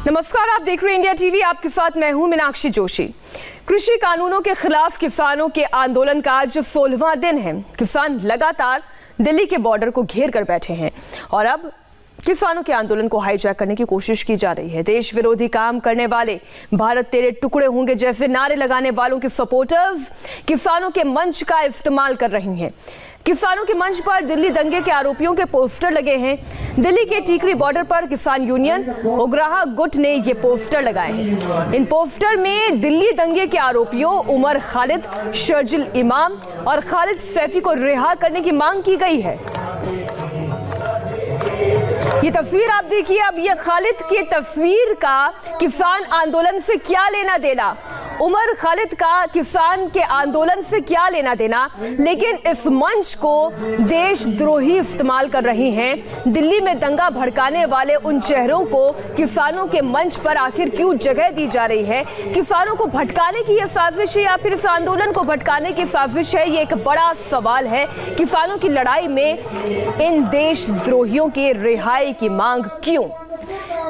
नमस्कार, आप देख रहे हैं इंडिया टीवी। आपके साथ मैं हूं मीनाक्षी जोशी। कृषि कानूनों के खिलाफ किसानों के आंदोलन का आज 16वां दिन है। किसान लगातार दिल्ली के बॉर्डर को घेर कर बैठे हैं और अब किसानों के आंदोलन को हाईजैक करने की कोशिश की जा रही है। देश विरोधी काम करने वाले, भारत तेरे टुकड़े होंगे जैसे नारे लगाने वालों के सपोर्टर्स किसानों के मंच का इस्तेमाल कर रही हैं। किसानों के मंच पर दिल्ली दंगे के आरोपियों के पोस्टर लगे हैं। दिल्ली के टीकरी बॉर्डर पर किसान यूनियन उग्राहा गुट ने ये पोस्टर लगाए हैं। इन पोस्टर में दिल्ली दंगे के आरोपियों उमर खालिद, शर्जिल इमाम और खालिद सैफी को रिहा करने की मांग की गई है। ये तस्वीर आप देखिए। अब ये खालिद की तस्वीर का किसान आंदोलन से क्या लेना देना, उमर खालिद का किसान के आंदोलन से क्या लेना देना, लेकिन इस मंच को देशद्रोही इस्तेमाल कर रही हैं। दिल्ली में दंगा भड़काने वाले उन चेहरों को किसानों के मंच पर आखिर क्यों जगह दी जा रही है? किसानों को भटकाने की यह साजिश है या फिर इस आंदोलन को भटकाने की साजिश है? ये एक बड़ा सवाल है। किसानों की लड़ाई में इन देशद्रोहियों की रिहाई की मांग क्यों?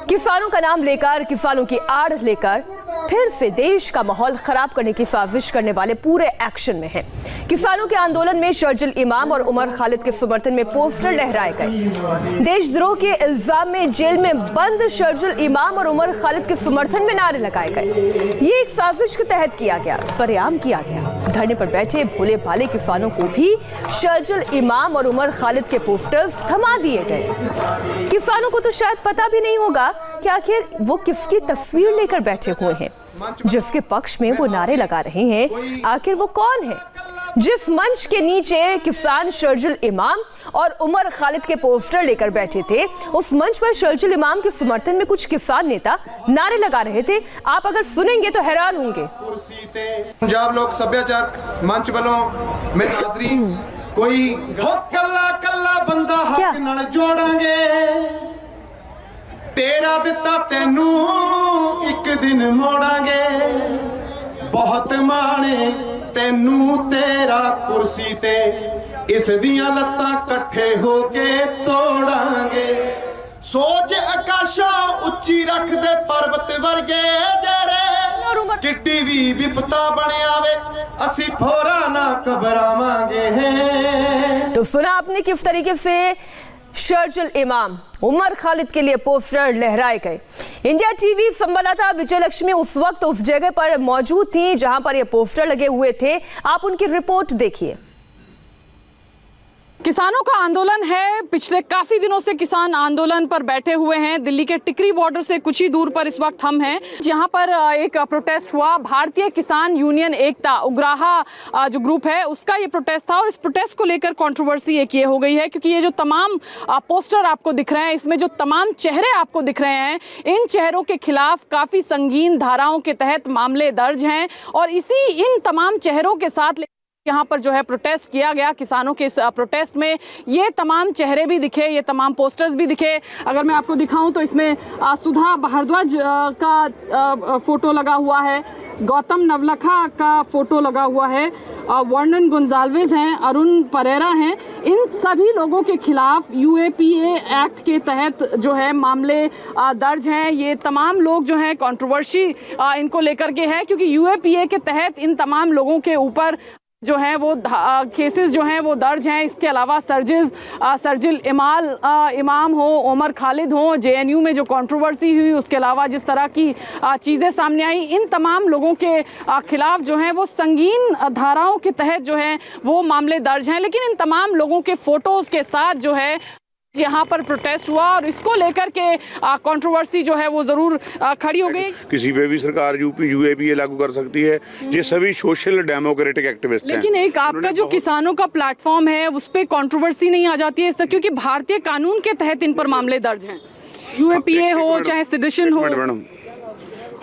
किसानों का नाम लेकर, किसानों की आड़ लेकर फिर से देश का माहौल खराब करने की साजिश करने वाले पूरे एक्शन में हैं। किसानों के आंदोलन में शर्जिल इमाम और उमर खालिद के समर्थन में पोस्टर लहराए गए। देशद्रोह के इल्जाम में जेल में बंद शर्जिल इमाम और उमर खालिद के समर्थन में नारे लगाए गए। ये एक साजिश के तहत किया गया, सरेआम किया गया। धरने पर बैठे भोले भाले किसानों को भी शर्जिल इमाम और उमर खालिद के पोस्टर्स थमा दिए गए। किसानों को तो शायद पता भी नहीं होगा कि आखिर वो किसकी तस्वीर लेकर बैठे हुए हैं, जिसके पक्ष में वो नारे लगा रहे हैं। आखिर वो कौन है? जिस मंच के नीचे किसान शर्जिल इमाम और उमर खालिद के पोस्टर लेकर बैठे थे, उस मंच पर शर्जिल इमाम के समर्थन में कुछ किसान नेता नारे लगा रहे थे। आप अगर सुनेंगे तो हैरान होंगे। पंजाब लोक सभ्याचार मंच वालों में हाजरी कोई कल्ला कल्ला बंदा हक नाल जोड़ांगे, तेरा दिता तेनू एक दिन मोड़ांगे, बहुत माणे तेनू तेरा कुर्सी ते, इस दियां लत्तां कट्ठे होके तोड़ांगे। सोच आकाशा उच्ची रख दे पर्वत वर्गे जेरे, किड्डी भी विपता बने आवे असी फोरा ना घबरावांगे। तो सुना आपने किस तरीके से शर्जिल इमाम, उमर खालिद के लिए पोस्टर लहराए गए। इंडिया टीवी संवाददाता विजय लक्ष्मी उस वक्त उस जगह पर मौजूद थी जहां पर ये पोस्टर लगे हुए थे। आप उनकी रिपोर्ट देखिए। किसानों का आंदोलन है। पिछले काफी दिनों से किसान आंदोलन पर बैठे हुए हैं। दिल्ली के टिकरी बॉर्डर से कुछ ही दूर पर इस वक्त हम हैं, जहां पर एक प्रोटेस्ट हुआ। भारतीय किसान यूनियन एकता उग्राहा जो ग्रुप है उसका ये प्रोटेस्ट था और इस प्रोटेस्ट को लेकर कंट्रोवर्सी एक ये हो गई है क्योंकि ये जो तमाम पोस्टर आपको दिख रहे हैं, इसमें जो तमाम चेहरे आपको दिख रहे हैं, इन चेहरों के खिलाफ काफी संगीन धाराओं के तहत मामले दर्ज हैं और इन तमाम चेहरों के साथ यहाँ पर जो है प्रोटेस्ट किया गया। किसानों के इस प्रोटेस्ट में ये तमाम चेहरे भी दिखे, ये तमाम पोस्टर्स भी दिखे। अगर मैं आपको दिखाऊं तो इसमें सुधा भारद्वाज का फोटो लगा हुआ है, गौतम नवलखा का फोटो लगा हुआ है, वर्णन गोंजाल्वेज हैं, अरुण परेरा हैं। इन सभी लोगों के खिलाफ यूएपीए एक्ट के तहत जो है मामले दर्ज हैं। ये तमाम लोग जो हैं कंट्रोवर्सी इनको लेकर के है क्योंकि यूएपीए के तहत इन तमाम लोगों के ऊपर जो है वो केसेस जो हैं वो दर्ज हैं। इसके अलावा शर्जिल इमाम हो, उमर खालिद हो, जेएनयू में जो कंट्रोवर्सी हुई, उसके अलावा जिस तरह की चीज़ें सामने आई, इन तमाम लोगों के खिलाफ जो है वो संगीन धाराओं के तहत जो है वो मामले दर्ज हैं। लेकिन इन तमाम लोगों के फोटोज़ के साथ जो है यहाँ पर प्रोटेस्ट हुआ और इसको लेकर के कंट्रोवर्सी जो है वो जरूर खड़ी हो गई। किसी पे भी सरकार यूएपीए लागू कर सकती है। ये सभी सोशल डेमोक्रेटिक एक्टिविस्ट हैं। लेकिन एक आपका जो किसानों का प्लेटफॉर्म है उस पर कंट्रोवर्सी नहीं आ जाती है इस तरह, क्योंकि भारतीय कानून के तहत इन पर मामले दर्ज हैं, यूएपीए हो चाहे सेडिशन हो। मैडम,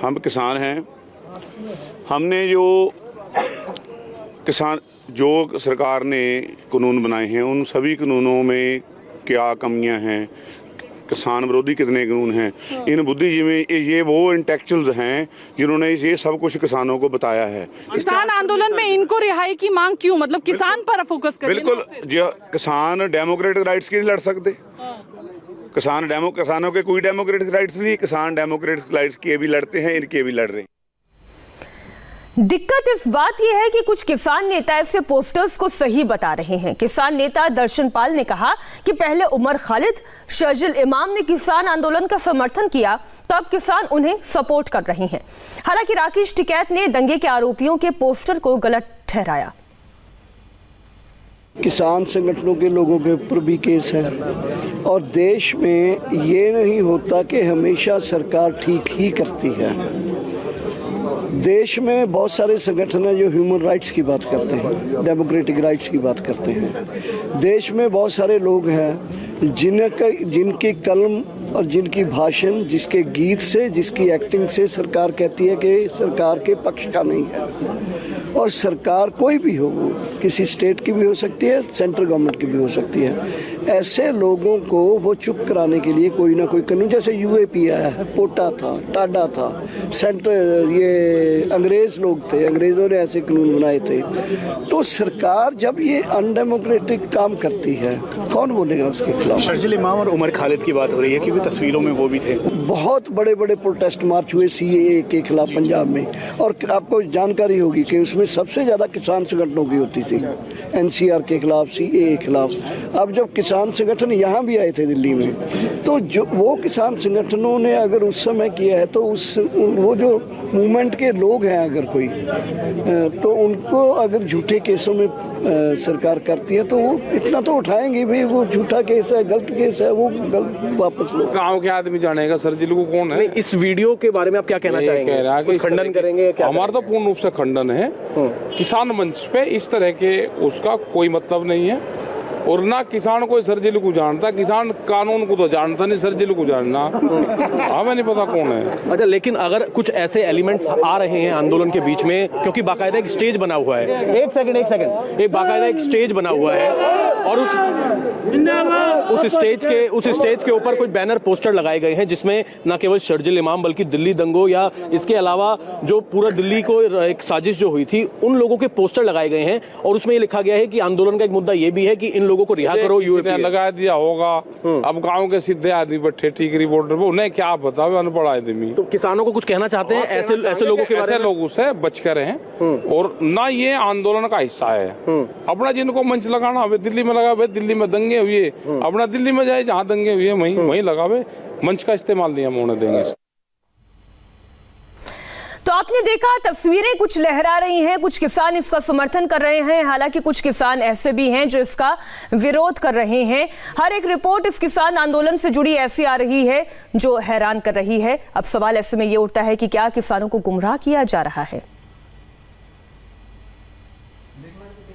हम किसान हैं। हमने जो सरकार ने कानून बनाए हैं उन सभी कानूनों में क्या कमियां हैं, किसान विरोधी कितने कानून हैं, इन बुद्धिजीवी ये वो इंटेलेक्चुअल्स हैं जिन्होंने ये सब कुछ किसानों को बताया है। किसान आंदोलन में इनको रिहाई की मांग क्यों? मतलब किसान पर फोकस करिए। बिल्कुल, किसान डेमोक्रेटिक राइट्स के लिए लड़ सकते, किसानों के कोई डेमोक्रेटिक राइट्स नहीं, किसान डेमोक्रेटिक राइट्स के भी लड़ते हैं, इनके भी लड़ रहे हैं। दिक्कत इस बात यह है कि कुछ किसान नेता ऐसे पोस्टर्स को सही बता रहे हैं। किसान नेता दर्शन पाल ने कहा कि पहले उमर खालिद, शर्जिल इमाम ने किसान आंदोलन का समर्थन किया, तो अब किसान उन्हें सपोर्ट कर रहे हैं। हालांकि राकेश टिकैत ने दंगे के आरोपियों के पोस्टर को गलत ठहराया। किसान संगठनों के लोगों के ऊपर भी केस है और देश में ये नहीं होता कि हमेशा सरकार ठीक ही करती है। देश में बहुत सारे संगठन हैं जो ह्यूमन राइट्स की बात करते हैं, डेमोक्रेटिक राइट्स की बात करते हैं। देश में बहुत सारे लोग हैं जिनकी कलम और जिनकी भाषण, जिसके गीत से, जिसकी एक्टिंग से सरकार कहती है कि सरकार के पक्ष का नहीं है। और सरकार कोई भी हो, किसी स्टेट की भी हो सकती है, सेंट्रल गवर्नमेंट की भी हो सकती है। ऐसे लोगों को वो चुप कराने के लिए कोई ना कोई कानून, जैसे यूएपी आया है, पोटा था, टाडा था, सेंटर ये अंग्रेज लोग थे, अंग्रेजों ने ऐसे कानून बनाए थे। तो सरकार जब ये अनडेमोक्रेटिक काम करती है, कौन बोलेगा उसके खिलाफ? शर्जिल इमाम और उमर खालिद की बात हो रही है क्योंकि तस्वीरों में वो भी थे। बहुत बड़े बड़े प्रोटेस्ट मार्च हुए सीएए के खिलाफ पंजाब में, और आपको जानकारी होगी कि उसमें सबसे ज्यादा किसान संगठनों की होती थी, एनसीआर के खिलाफ, सीएए के खिलाफ। अब जब किसान संगठन यहाँ भी आए थे दिल्ली में, तो जो वो किसान संगठनों ने अगर उस समय किया है, तो वो जो मूवमेंट के लोग हैं अगर कोई, तो उनको अगर झूठे केसों में सरकार करती है तो वो इतना तो उठाएंगे भी, वो झूठा केस है, गलत केस है, वो वापस लो। गाँव के आदमी जानेगा शर्जिल को कौन है। इस वीडियो के बारे में आप क्या कहना चाहेंगे? कह रहा है कि खंडन करेंगे? हमारा तो पूर्ण रूप से खंडन है। किसान मंच पे इस तरह के उसका कोई मतलब नहीं है, और ना किसान कोई शर्जिल को जानता। किसान कानून को तो जानता नहीं, शर्जिल को जानना हमें नहीं पता कौन है। अच्छा, लेकिन अगर कुछ ऐसे एलिमेंट्स आ रहे हैं आंदोलन के बीच में, क्योंकि बाकायदा एक स्टेज बना हुआ है, एक सेकंड, एक बाकायदा एक स्टेज बना हुआ है, और उस स्टेज के ऊपर कुछ बैनर पोस्टर लगाए गए हैं जिसमें न केवल शर्जिल इमाम बल्कि दिल्ली दंगों या इसके अलावा जो पूरा दिल्ली को एक साजिश जो हुई थी उन लोगों के पोस्टर लगाए गए हैं, और उसमें ये लिखा गया है कि आंदोलन का एक मुद्दा ये भी है कि इन लोगों को रिहा करो। यूएपी लगा दिया होगा। अब गांव के सीधे आदमी बैठे टिकरी बॉर्डर पे, उन्हें क्या पता, अनपढ़ आदमी। तो किसानों को कुछ कहना चाहते हैं ऐसे लोगों के बारे में? ऐसे लोगों से बच कर हैं, और ना ये आंदोलन का हिस्सा है। अपना जिनको मंच लगाना, दिल्ली में लगावे, दिल्ली में दंगे हुए, अपना दिल्ली में जाए जहाँ दंगे हुए वहीं लगावे, मंच का इस्तेमाल नहीं हम उन्हें देंगे। तो आपने देखा, तस्वीरें कुछ लहरा रही हैं, कुछ किसान इसका समर्थन कर रहे हैं, हालांकि कुछ किसान ऐसे भी हैं जो इसका विरोध कर रहे हैं। हर एक रिपोर्ट इस किसान आंदोलन से जुड़ी ऐसी आ रही है जो हैरान कर रही है। अब सवाल ऐसे में ये उठता है कि क्या किसानों को गुमराह किया जा रहा है?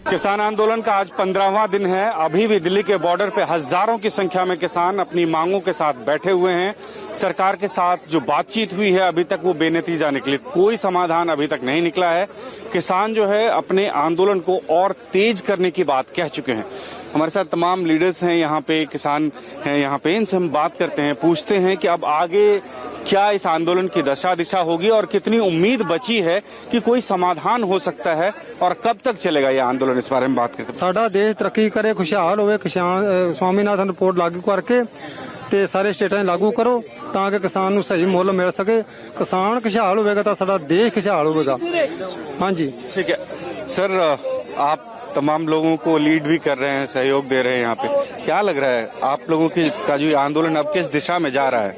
किसान आंदोलन का आज 15वां दिन है। अभी भी दिल्ली के बॉर्डर पे हजारों की संख्या में किसान अपनी मांगों के साथ बैठे हुए हैं। सरकार के साथ जो बातचीत हुई है अभी तक वो बेनतीजा निकली, कोई समाधान अभी तक नहीं निकला है। किसान जो है अपने आंदोलन को और तेज करने की बात कह चुके हैं। हमारे साथ तमाम लीडर्स हैं यहाँ पे, किसान हैं यहाँ पे, इनसे हम बात करते हैं, पूछते हैं कि अब आगे क्या इस आंदोलन की दशा दिशा होगी और कितनी उम्मीद बची है कि कोई समाधान हो सकता है, और कब तक चलेगा ये आंदोलन, इस बारे में बात करते हैं। साडा देश तरक्की करे, खुशहाल होवे, स्वामीनाथन रिपोर्ट लागू करके ਤੇ ਸਾਰੇ ਸਟੇਟਾਂ 'ਚ ਲਾਗੂ ਕਰੋ ਤਾਂ ਕਿ ਕਿਸਾਨ ਨੂੰ ਸਹੀ ਮੁੱਲ ਮਿਲ ਸਕੇ। ਕਿਸਾਨ ਖੁਸ਼ਹਾਲ ਹੋਵੇਗਾ ਤਾਂ ਸਾਡਾ ਦੇਸ਼ ਖੁਸ਼ਹਾਲ ਹੋਵੇਗਾ। ਹਾਂਜੀ, ठीक है सर, आप तमाम लोगों को लीड भी कर रहे हैं, सहयोग दे रहे हैं यहाँ पे, क्या लग रहा है आप लोगों का जो आंदोलन अब किस दिशा में जा रहा है?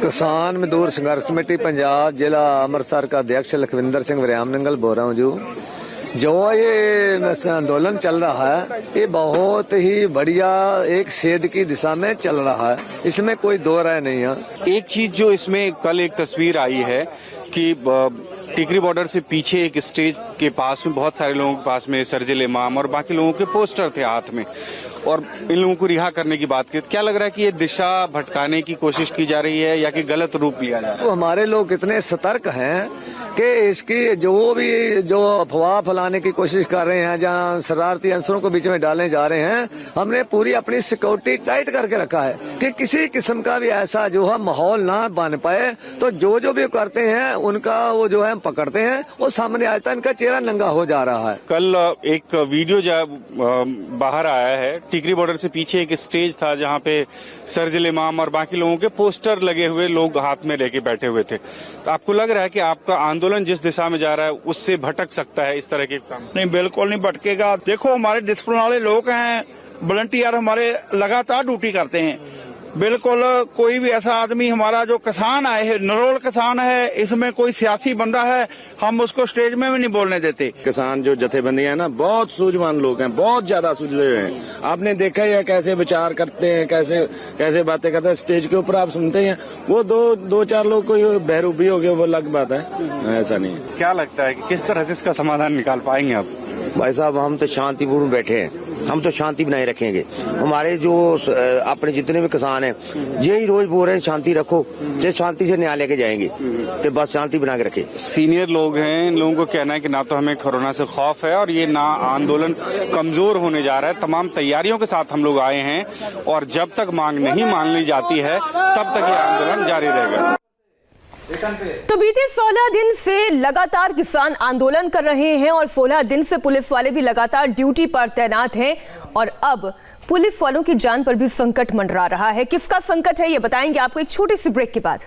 किसान मजदूर संघर्ष कमेटी पंजाब जिला अमृतसर का अध्यक्ष लखविंदर सिंह वरियाम नंगल बोल रहा हूँ। जो ये आंदोलन चल रहा है ये बहुत ही बढ़िया एक सेध की दिशा में चल रहा है, इसमें कोई दो राय नहीं है। एक चीज जो इसमें कल एक तस्वीर आई है कि टिकरी बॉर्डर से पीछे एक स्टेज के पास में बहुत सारे लोगों के पास में शर्जिल इमाम और बाकी लोगों के पोस्टर थे हाथ में, और इन लोगों को रिहा करने की बात की। क्या लग रहा है कि ये दिशा भटकाने की कोशिश की जा रही है या कि गलत रूप लिया जा रहा है? तो हमारे लोग इतने सतर्क हैं कि इसकी जो अफवाह फैलाने की कोशिश कर रहे हैं, जहां शरारती अंसरों को बीच में डालने जा रहे हैं, हमने पूरी अपनी सिक्योरिटी टाइट करके रखा है कि किसी किस्म का भी ऐसा जो है माहौल ना बन पाए। तो जो भी करते हैं उनका वो जो है पकड़ते हैं, वो सामने आता है, इनका चेहरा नंगा हो जा रहा है। कल एक वीडियो बाहर आया है टिकरी बॉर्डर से पीछे एक स्टेज था जहां पे सर्जिल इमाम और बाकी लोगों के पोस्टर लगे हुए लोग हाथ में लेके बैठे हुए थे। तो आपको लग रहा है कि आपका आंदोलन जिस दिशा में जा रहा है उससे भटक सकता है इस तरह के काम? नहीं, बिल्कुल नहीं भटकेगा। देखो, हमारे डिसिप्लिन वाले लोग हैं, वॉलंटियर हमारे लगातार ड्यूटी करते हैं। बिल्कुल कोई भी ऐसा आदमी हमारा जो किसान है, नरोल किसान है, इसमें कोई सियासी बंदा है, हम उसको स्टेज में भी नहीं बोलने देते। किसान जो जथेबंदी है ना, बहुत सूझवान लोग हैं, बहुत ज्यादा सूझे हुए हैं। आपने देखा ही है कैसे विचार करते हैं, कैसे कैसे बातें करते हैं। स्टेज के ऊपर आप सुनते हैं, वो दो चार लोग कोई बहरूपी हो गया, वो अलग बात है, ऐसा नहीं है। क्या लगता है कि किस तरह से इसका समाधान निकाल पाएंगे आप? भाई साहब, हम तो शांतिपूर्ण बैठे हैं, हम तो शांति बनाए रखेंगे। हमारे जो अपने जितने भी किसान हैं, यही रोज बोल रहे हैं शांति रखो, तो शांति से न्याय लेके जाएंगे, तो बस शांति बना के रखे। सीनियर लोग हैं, इन लोगों को कहना है कि ना तो हमें कोरोना से खौफ है और ये ना आंदोलन कमजोर होने जा रहा है। तमाम तैयारियों के साथ हम लोग आए हैं और जब तक मांग नहीं मान ली जाती है तब तक ये आंदोलन जारी रहेगा। तो बीते 16 दिन से लगातार किसान आंदोलन कर रहे हैं और 16 दिन से पुलिस वाले भी लगातार ड्यूटी पर तैनात हैं और अब पुलिस वालों की जान पर भी संकट मंडरा रहा है। किसका संकट है ये बताएंगे आपको एक छोटी सी ब्रेक के बाद।